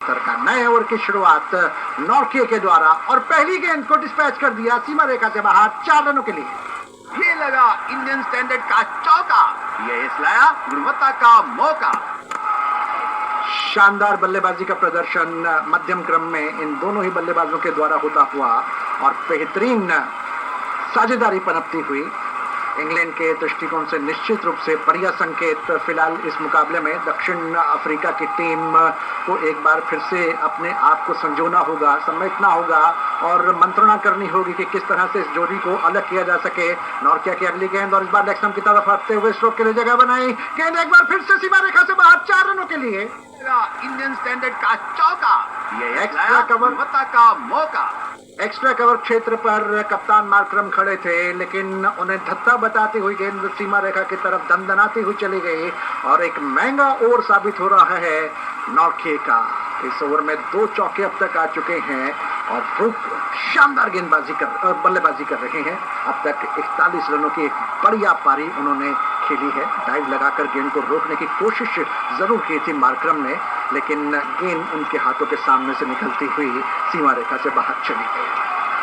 का नए ओवर की शुरुआत नॉर्के के द्वारा और पहली गेंद को डिस्पैच कर दिया सीमा रेखा से बाहर 4 रनों के लिए। ये लगा इंडियन स्टैंडर्ड का चौका, ये लाया गुणवत्ता का मौका। शानदार बल्लेबाजी का प्रदर्शन मध्यम क्रम में इन दोनों ही बल्लेबाजों के द्वारा होता हुआ और बेहतरीन साझेदारी पनपती हुई इंग्लैंड के दृष्टिकोण से निश्चित रूप से बढ़िया संकेत। फिलहाल इस मुकाबले में दक्षिण अफ्रीका की टीम को एक बार फिर से अपने आप को संजोना होगा, समेटना होगा और मंत्रणा करनी होगी कि किस तरह से इस जोड़ी को अलग किया जा सके। नॉर्किया की अगली गेंद और इस बार लेग स्टंप की तरफ हटते हुए स्ट्रोक के लिए जगह बनाई, गेंद एक बार फिर से सीमा रेखा से बाहर 4 रनों के लिए। इंडियन स्टैंडर्ड का चौका, ये एक्स्ट्रा कवर गुणवत्ता का मौका। एक्स्ट्रा कवर क्षेत्र पर कप्तान मार्करम खड़े थे, लेकिन उन्हें धत्ता बताती हुई गेंद सीमा रेखा की तरफ दंदनाती हुई चली गई और एक महंगा ओवर साबित हो रहा है नॉर्के का। इस ओवर में 2 चौके अब तक आ चुके हैं और ब्रूक शानदार बल्लेबाजी कर रहे हैं। अब तक 41 रनों की एक बढ़िया पारी उन्होंने खेली है। डाइव लगाकर गेंद को रोकने की कोशिश जरूर की थी मार्करम ने, लेकिन गेंद उनके हाथों के सामने से निकलती हुई सीमा रेखा से बाहर चली गई।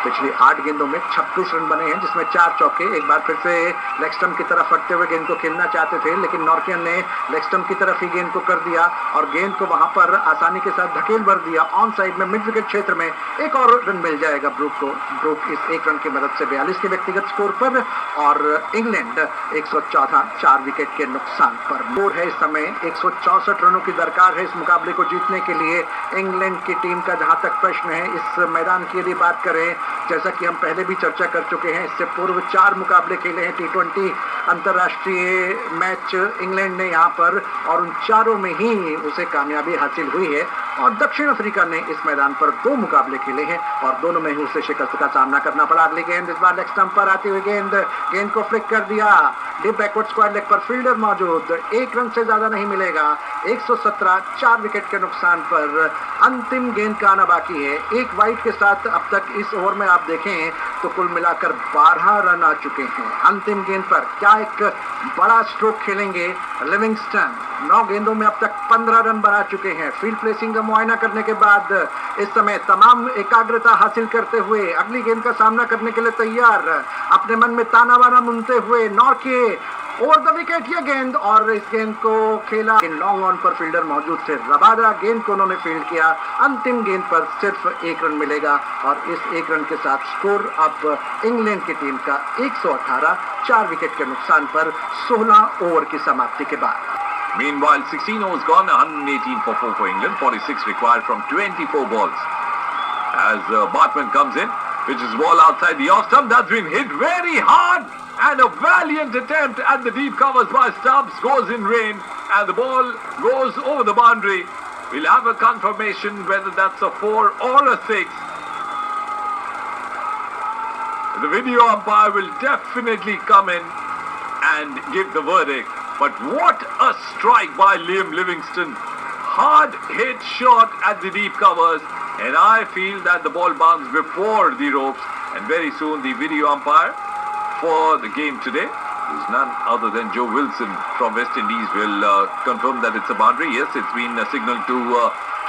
पिछली 8 गेंदों में 26 रन बने हैं, जिसमें 4 चौके। एक बार फिर से लेग स्टंप की तरफ हटते हुए गेंद को खेलना चाहते थे, लेकिन नॉर्कियन ने लेग स्टंप की तरफ ही गेंद को कर दिया और गेंद को वहां पर आसानी के साथ धकेल भर दिया। ऑन साइड में मिड विकेट क्षेत्र में एक और रन मिल जाएगा ब्रूक को। ब्रूक इस 1 रन की मदद से 42 के व्यक्तिगत स्कोर पर और इंग्लैंड 114 4 विकेट के नुकसान पर। स्कोर है इस समय 164 रनों की दरकार है इस मुकाबले को जीतने के लिए इंग्लैंड की टीम का। जहां तक प्रश्न है इस मैदान की यदि बात करें, जैसा कि हम पहले भी चर्चा कर चुके हैं, इससे पूर्व 4 मुकाबले खेले हैं T20 अंतर्राष्ट्रीय मैच इंग्लैंड ने यहाँ पर, और उन चारों में ही उसे कामयाबी हासिल हुई है। और दक्षिण अफ्रीका ने इस मैदान पर 2 मुकाबले खेले हैं और दोनों में ही उसे शिकस्त का सामना करना पड़ा। अगली गेंद इस बार लेग स्टंप पर आती हुई गेंद को फ्लिक कर दिया। डीप बैकवर्ड स्क्वायर लेग पर फील्डर मौजूद, 1 रन से ज्यादा नहीं मिलेगा। 117 4 विकेट के नुकसान पर अंतिम गेंद का आना बाकी है। 1 वाइड के साथ अब तक इस ओवर में आप देखें तो कुल मिलाकर 12 रन आ चुके हैं। अंतिम गेंद पर क्या एक बड़ा स्ट्रोक खेलेंगे लिविंगस्टन। 9 गेंदों में अब तक 15 रन बना चुके हैं। फील्ड प्लेसिंग का मुआयना करने के बाद इस समय तमाम एकाग्रता हासिल करते हुए अगली गेंद का सामना करने के लिए तैयार, अपने मन में ताना बाना बुनते हुए नॉर्के ओवर द विकेट ये गेंद, और इस गेंद को खेला लॉन्ग ऑन पर फील्डर मौजूद थे। रबादा गेंद को उन्होंने फील्ड किया। अंतिम गेंद पर सिर्फ 1 रन मिलेगा और इस 1 रन के साथ स्कोर अब इंग्लैंड की टीम का 118 4 विकेट के नुकसान पर 16 ओवर की समाप्ति के बाद। Meanwhile, 16 overs gone, 118 for 4 for England, 46 required from 24 balls. As Bartman comes in, pitches ball outside the off stump, that's been hit very hard, and a valiant attempt at the deep covers by Stubbs goes in rain, and the ball goes over the boundary. We'll have a confirmation whether that's a 4 or a 6. The video umpire will definitely come in and give the verdict. But what a strike by Liam Livingstone. Hard hit shot at the deep covers, and I feel that the ball bounced before the ropes, and very soon the video umpire for the game today, who's none other than Joe Wilson from West Indies, will confirm that it's a boundary. Yes, it's been signaled to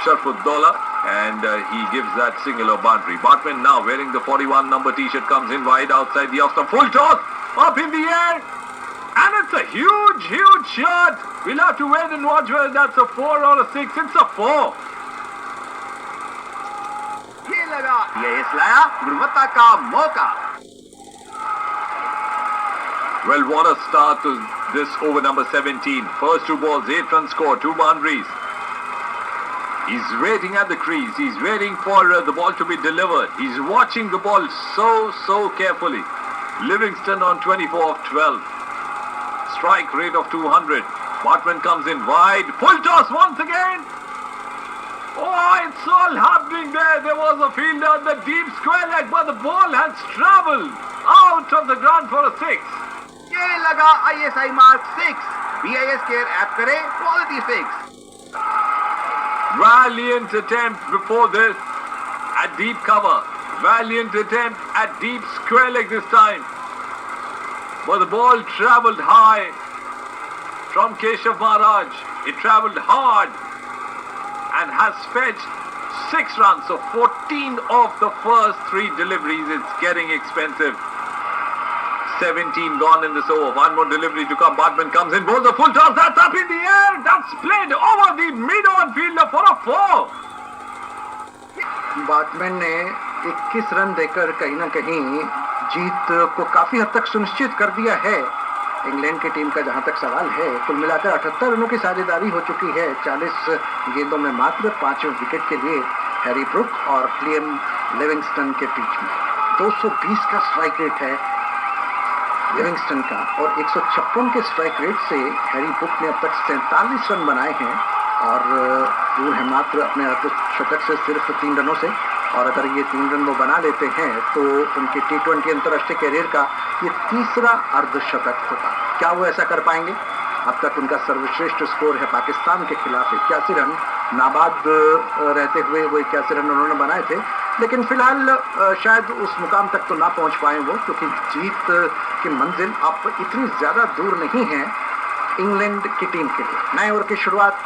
Sharfuddollah, and he gives that singular boundary. Bartman now wearing the 41 number t-shirt comes in wide outside the off stump, full toss up in the air. And it's a huge shot. We'll have to wait and watch whether that's a 4 or a 6. It's a 4. ये लगा, ये लाया गुणवत्ता का मौका। Well, what a start to this over number 17. First 2 balls, 8 runs score, 2 boundaries. He's waiting at the crease. He's waiting for the ball to be delivered. He's watching the ball so carefully. Livingston on 24 of 12. Strike rate of 200. Bartman comes in wide. Full toss once again. Oh, it's all happening there. There was a fielder on the deep square leg, but the ball has traveled out of the ground for a 6. ये लगा ISI mark 6. BIS care app करे quality 6. Valiant attempt before this at deep cover. Valiant attempt at deep square leg this time. But the ball travelled high from Keshav Maharaj. It travelled hard and has fetched 6 runs. So 14 of the first 3 deliveries. It's getting expensive. 17 gone in this over. One more delivery to come. Bartman comes in, bowls a full toss. That's up in the air. That's played over the mid-on fielder for a 4. Baartman ने 21 run देकर कहीं ना कहीं जीत को काफी हद तक सुनिश्चित कर दिया है। इंग्लैंड की टीम का जहां तक सवाल है, कुल मिलाकर 78 रनों की साझेदारी हो चुकी है 40 गेंदों में मात्र 5 विकेट के लिए हैरी ब्रुक और लियम लिविंगस्टन के बीच में। 220 का स्ट्राइक रेट है लिविंगस्टन का और 156 के स्ट्राइक रेट से हैरी ब्रुक ने अब तक 47 रन बनाए हैं और दूर है मात्र अपने अर्धशतक से सिर्फ 3 रनों से। और अगर ये 3 रन वो बना लेते हैं तो उनके T20 अंतर्राष्ट्रीय कैरियर का ये तीसरा अर्धशतक होगा। क्या वो ऐसा कर पाएंगे? अब तक उनका सर्वश्रेष्ठ स्कोर है पाकिस्तान के खिलाफ 81 रन। नाबाद रहते हुए वो 81 रन उन्होंने बनाए थे, लेकिन फिलहाल शायद उस मुकाम तक तो ना पहुंच पाए वो, क्योंकि जीत की मंजिल अब इतनी ज्यादा दूर नहीं है इंग्लैंड की टीम के लिए। नए ओवर की शुरुआत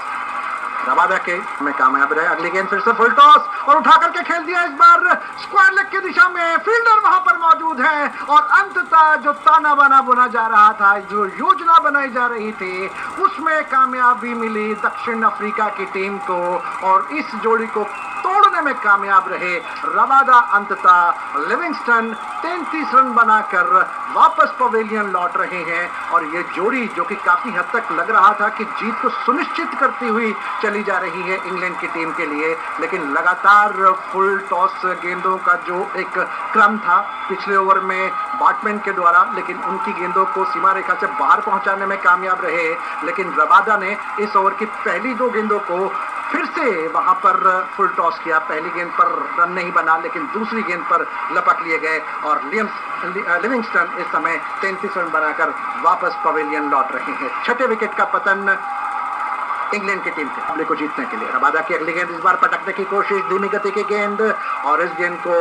रबादा के में कामयाब रहे। अगली गेंद फिर से फुल टॉस और उठा करके खेल दिया, इस बार स्क्वायर लेग की दिशा में। फील्डर वहां पर मौजूद है और अंततः जो ताना बाना बुना जा रहा था, जो योजना बनाई जा रही थी, उसमें कामयाबी मिली दक्षिण अफ्रीका की टीम को और इस जोड़ी को तोड़ने में कामयाब रहे रबादा। अंततः लिविंगस्टन 33 रन बनाकर वापस पवेलियन लौट रहे हैं और ये जोड़ी जो कि काफी हद तक लग रहा था कि जीत को सुनिश्चित करती हुई चली जा रही है इंग्लैंड की टीम के लिए, लेकिन लगातार फुल टॉस गेंदों का जो एक क्रम था पिछले ओवर में बाटमैन के द्वारा, लेकिन उनकी गेंदों को सीमा रेखा से बाहर पहुंचाने में कामयाब रहे। लेकिन रबादा ने इस ओवर की पहली 2 गेंदों को फिर से वहां पर फुल टॉस किया। पहली गेंद पर रन नहीं बना, लेकिन दूसरी गेंद पर लपक लिए गए और लिविंगस्टन इस समय 33 रन बनाकर वापस पवेलियन लौट रहे हैं। 6ठे विकेट का पतन इंग्लैंड की टीम के मुकाबले को जीतने के लिए। रबादा की अगली गेंद इस बार पटकने की कोशिश, धीमी गति की गेंद और इस गेंद को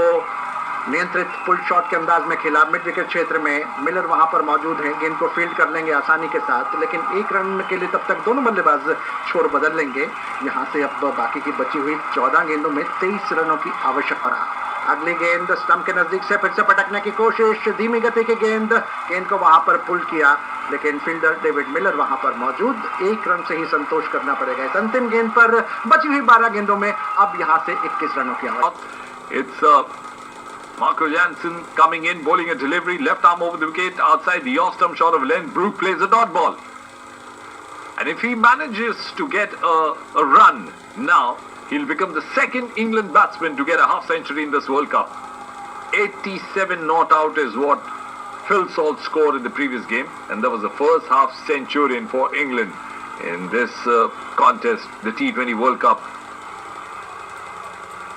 नियंत्रित पुल शॉट के अंदाज में खेला मिड विकेट क्षेत्र में। मिलर वहां पर मौजूद हैं, गेंद को फील्ड कर लेंगे आसानी के साथ, लेकिन 1 रन के लिए तब तक दोनों बल्लेबाज छोर बदल लेंगे। यहां से अब बाकी की बची हुई 14 गेंदों में 23 रनों की आवश्यकता रहा। अगली गेंद स्टंप के नजदीक से फिर से पटकने की कोशिश, धीमी गति की गेंद को वहां पर पुल किया, लेकिन फील्डर डेविड मिलर वहां पर मौजूद। 1 रन से ही संतोष करना पड़ेगा इस अंतिम गेंद पर। बची हुई 12 गेंदों में अब यहां से 21 रनों की आवश्यकता। Marco Jansen coming in, bowling a delivery, left arm over the wicket, outside the off-stump shot of length. Brook plays a dot ball. And if he manages to get a run now, he'll become the second England batsman to get a half century in this World Cup. 87 not out is what Phil Salt scored in the previous game, and that was the first half centurion for England in this contest, the T20 World Cup.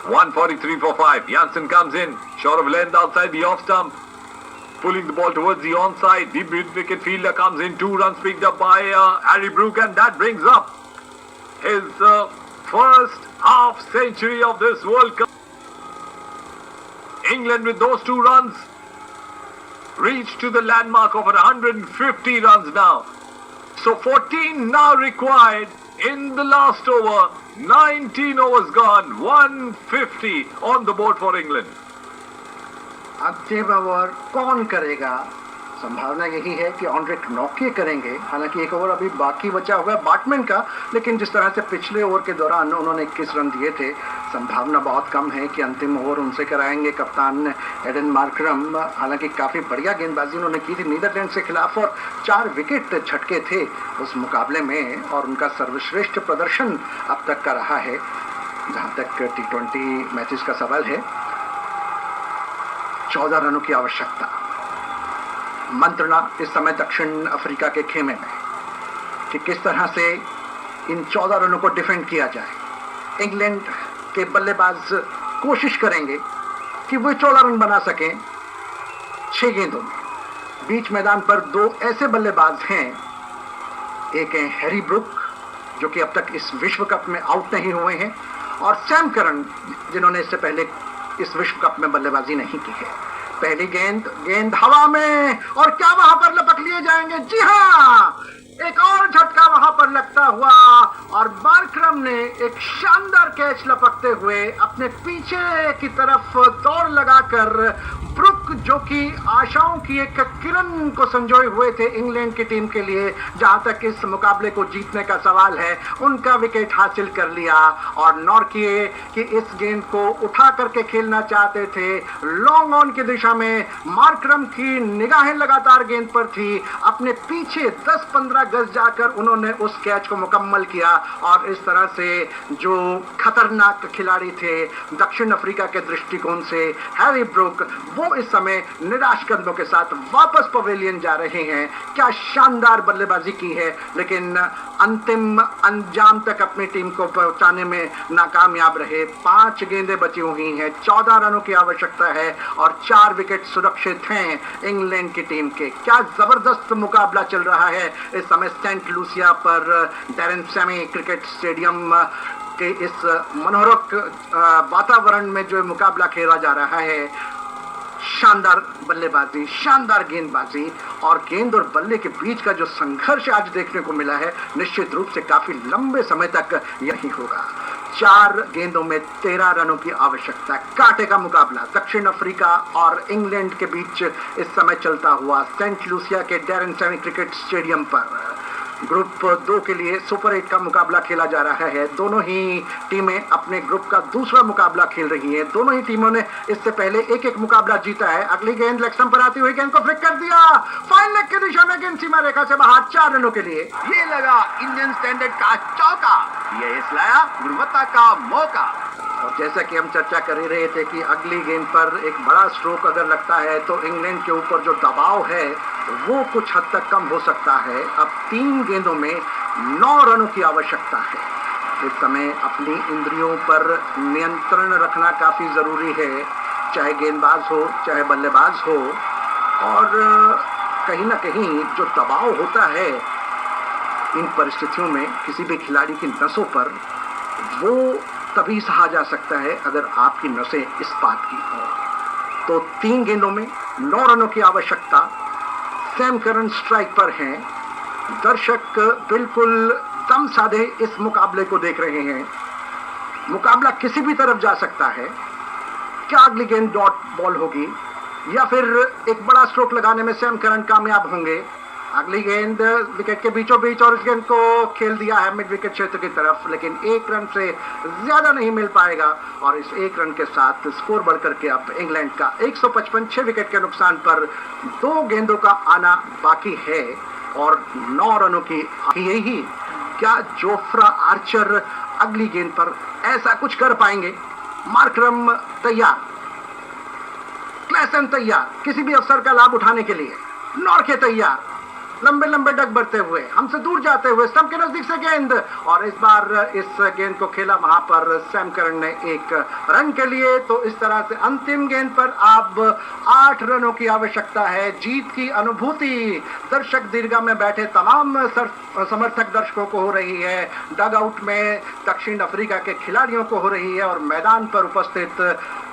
143 for 5. Jansen comes in, short of length outside the off stump, pulling the ball towards the onside. The mid-wicket fielder comes in, 2 runs picked up by Harry Brook, and that brings up his first half century of this World Cup. England with those 2 runs reach to the landmark of 150 runs now. So 14 now required in the last over. 19 overs gone, 150 on the board for England. अंतिम over कौन करेगा? संभावना यही है कि ऑनड्रिक नॉके करेंगे। हालांकि 1 over अभी बाकी बचा हुआ है बाटमैन का, लेकिन जिस तरह से पिछले ओवर के दौरान उन्होंने 21 रन दिए थे, संभावना बहुत कम है कि अंतिम ओवर उनसे कराएंगे कप्तान एडन मार्करम। हालांकि काफ़ी बढ़िया गेंदबाजी उन्होंने की थी नीदरलैंड के खिलाफ और 4 विकेट झटके थे उस मुकाबले में, और उनका सर्वश्रेष्ठ प्रदर्शन अब तक का रहा है जहाँ तक T20 मैचेस का सवाल है। 14 रनों की आवश्यकता। मंत्रणा इस समय दक्षिण अफ्रीका के खेमे में कि किस तरह से इन 14 रनों को डिफेंड किया जाए। इंग्लैंड के बल्लेबाज कोशिश करेंगे कि वो 14 रन बना सकें 6 गेंदों में। बीच मैदान पर 2 ऐसे बल्लेबाज हैं, एक है हैरी ब्रुक जो कि अब तक इस विश्व कप में आउट नहीं हुए हैं, और सैम करन जिन्होंने इससे पहले इस विश्व कप में बल्लेबाजी नहीं की है। पहली गेंद हवा में, और क्या वहां पर लपक लिए जाएंगे? जी हाँ, एक और झटका वहां पर लगता हुआ और मार्करम ने एक शानदार कैच लपकते हुए अपने पीछे की तरफ दौड़ लगाकर ब्रुक, जो कि आशाओं की एक किरण को संजोए हुए थे इंग्लैंड की टीम के लिए, जहां तक इस मुकाबले को जीतने का सवाल है, उनका विकेट हासिल कर लिया। और नॉर्के की इस गेंद को उठा करके खेलना चाहते थे लॉन्ग ऑन की दिशा में। मार्करम की निगाहें लगातार गेंद पर थी, अपने पीछे 10-15 गज जाकर उन्होंने उस कैच को मुकम्मल किया और इस तरह से जो खतरनाक खिलाड़ी थे दक्षिण अफ्रीका के दृष्टिकोण से हैरी ब्रुक, वो इस समय निराश कदमों के साथ वापस पवेलियन जा रहे हैं। क्या शानदार बल्लेबाजी की है, लेकिन अंतिम अंजाम तक अपनी टीम को पहुंचाने में नाकामयाब रहे। 5 गेंदें बची हुई हैं, 14 रनों की आवश्यकता है और 4 विकेट सुरक्षित हैं इंग्लैंड की टीम के। क्या जबरदस्त मुकाबला चल रहा है इस समय सेंट लूसिया पर डैरेन सैमी क्रिकेट स्टेडियम के इस मनोहरक वातावरण में जो मुकाबला खेला जा रहा है। शानदार बल्लेबाजी, शानदार गेंदबाजी और गेंद और बल्ले के बीच का जो संघर्ष आज देखने को मिला है, निश्चित रूप से काफी लंबे समय तक यही होगा। 4 गेंदों में 13 रनों की आवश्यकता। कांटे का मुकाबला दक्षिण अफ्रीका और इंग्लैंड के बीच इस समय चलता हुआ सेंट लूसिया के डैरेन सैमी क्रिकेट स्टेडियम पर ग्रुप 2 के लिए सुपर 8 का मुकाबला खेला जा रहा है। दोनों ही टीमें अपने ग्रुप का दूसरा मुकाबला खेल रही हैं। दोनों ही टीमों ने इससे पहले एक मुकाबला जीता है। अगली गेंद लेग स्टंप पर आती हुई गेंद को फ्लिक कर दिया, फाइन लेग की दिशा में गेंद सीमा रेखा से बाहर 4 रनों के लिए। ये लगा इंडियन स्टैंडर्ड का चौका, ये इसलाया गुणवत्ता का मौका। और जैसा कि हम चर्चा कर ही रहे थे कि अगली गेंद पर एक बड़ा स्ट्रोक अगर लगता है तो इंग्लैंड के ऊपर जो दबाव है वो कुछ हद तक कम हो सकता है। अब 3 गेंदों में 9 रनों की आवश्यकता है। इस समय अपनी इंद्रियों पर नियंत्रण रखना काफी जरूरी है, चाहे गेंदबाज हो चाहे बल्लेबाज हो। और कहीं ना कहीं जो दबाव होता है इन परिस्थितियों में किसी भी खिलाड़ी की नसों पर, वो तभी सहा जा सकता है अगर आपकी नसें इस्पात की हो। तो 3 गेंदों में 9 रनों की आवश्यकता। सैम करन स्ट्राइक पर हैं। दर्शक बिल्कुल दम साधे इस मुकाबले को देख रहे हैं। मुकाबला किसी भी तरफ जा सकता है। क्या अगली गेंद डॉट बॉल होगी या फिर एक बड़ा स्ट्रोक लगाने में सैम करन कामयाब होंगे? अगली गेंद विकेट के बीचों बीच और इस गेंद को खेल दिया है मिड विकेट क्षेत्र की तरफ, लेकिन 1 रन से ज्यादा नहीं मिल पाएगा। और इस 1 रन के साथ स्कोर बढ़कर के अब इंग्लैंड का 155, 6 विकेट के नुकसान पर 2 गेंदों का आना बाकी है और 9 रनों की यही। क्या जोफ्रा आर्चर अगली गेंद पर ऐसा कुछ कर पाएंगे? मार्करम तैयार, क्लेसन तैयार किसी भी अवसर का लाभ उठाने के लिए। नॉर्के तैयार, लंबे लंबे डग बढ़ते हुए, हमसे दूर जाते हुए, स्टंप के नजदीक से गेंद। और इस बार इस गेंद को खेला वहां पर सैम करन ने 1 रन के लिए। तो इस तरह से अंतिम गेंद पर अब 8 रनों की आवश्यकता है। जीत की अनुभूति दर्शक दीर्घा में बैठे तमाम समर्थक दर्शकों को हो रही है, डग आउट में दक्षिण अफ्रीका के खिलाड़ियों को हो रही है और मैदान पर उपस्थित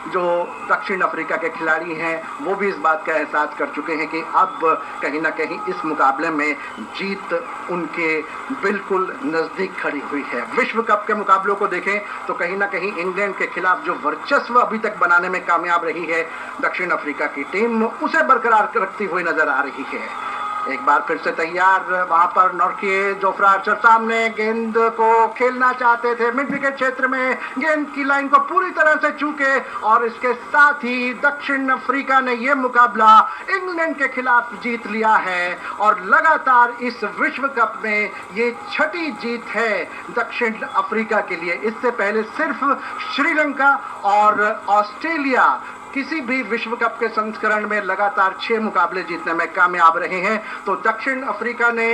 जो दक्षिण अफ्रीका के खिलाड़ी हैं वो भी इस बात का एहसास कर चुके हैं कि अब कहीं ना कहीं इस मुकाबले में जीत उनके बिल्कुल नजदीक खड़ी हुई है। विश्व कप के मुकाबलों को देखें तो कहीं ना कहीं इंग्लैंड के खिलाफ जो वर्चस्व अभी तक बनाने में कामयाब रही है दक्षिण अफ्रीका की टीम, उसे बरकरार रखती हुई नजर आ रही है। एक बार फिर से तैयार वहां पर नॉर्के, जोफ्रा आर्चर सामने गेंद को खेलना चाहते थे मिड विकेट क्षेत्र में, गेंद की लाइन को पूरी तरह से चूके और इसके साथ ही दक्षिण अफ्रीका ने यह मुकाबला इंग्लैंड के खिलाफ जीत लिया है और लगातार इस विश्व कप में ये 6ठी जीत है दक्षिण अफ्रीका के लिए। इससे पहले सिर्फ श्रीलंका और ऑस्ट्रेलिया किसी भी विश्व कप के संस्करण में लगातार 6 मुकाबले जीतने में कामयाब रहे हैं। तो दक्षिण अफ्रीका ने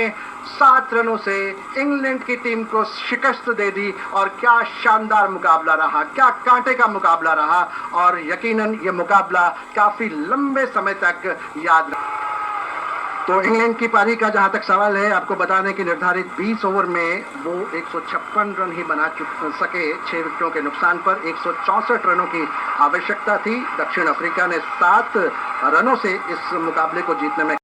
7 रनों से इंग्लैंड की टीम को शिकस्त दे दी और क्या शानदार मुकाबला रहा, क्या कांटे का मुकाबला रहा और यकीनन ये मुकाबला काफी लंबे समय तक याद रहा। तो इंग्लैंड की पारी का जहां तक सवाल है, आपको बता दें कि निर्धारित 20 ओवर में वो 156 रन ही बना सके 6 विकेटों के नुकसान पर। 164 रनों की आवश्यकता थी। दक्षिण अफ्रीका ने 7 रनों से इस मुकाबले को जीतने में